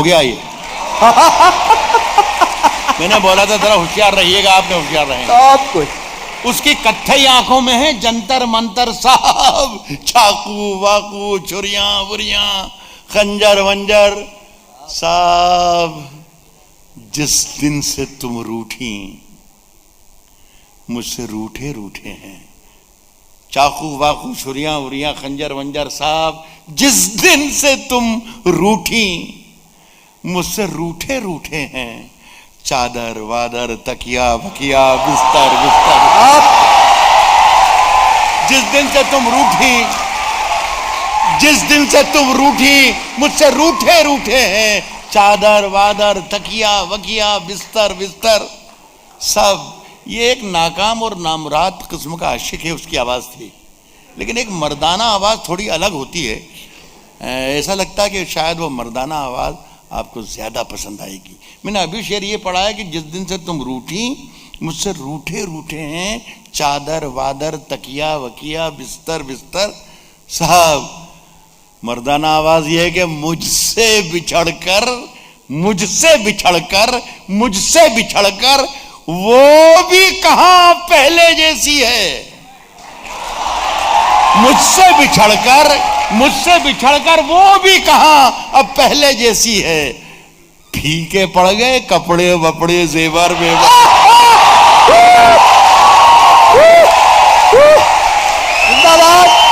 हो गया ये। मैंने बोला था जरा होशियार रहिएगा, आपने होशियार रहे। सब कुछ उसकी कत्थई आंखों में है जंतर मंतर साहब, चाकू वाकू छुरियां बुरियां खंजर वंजर साहब। जिस दिन से तुम रूठी, मुझसे रूठे रूठे हैं, चाकू वाकू छुरियां उरियां खंजर वंजर साहब। जिस दिन से तुम रूठी, मुझसे रूठे रूठे हैं, चादर वादर तकिया बकिया बिस्तर बिस्तर। जिस दिन से तुम रूठी, जिस दिन से तुम रूठी, मुझसे रूठे रूठे हैं, चादर वादर तकिया वकिया बिस्तर बिस्तर सब। ये एक नाकाम और नामुराद किस्म का आशिक है, उसकी आवाज थी। लेकिन एक मर्दाना आवाज थोड़ी अलग होती है। ऐसा लगता है कि शायद वो मर्दाना आवाज आपको ज्यादा पसंद आएगी। मैंने अभी शेर ये पढ़ा है कि जिस दिन से तुम रूठी, मुझसे रूठे रूठे हैं, चादर वादर तकिया वकिया बिस्तर बिस्तर साहब। मर्दाना आवाज ये है कि मुझसे बिछड़कर, मुझसे बिछड़कर, मुझसे बिछड़कर वो भी कहां पहले जैसी है। मुझसे बिछड़कर, मुझसे बिछड़कर वो भी कहां अब पहले जैसी है। फीके पड़ गए कपड़े वपड़े जेवर वेवर। जिंदाबाद।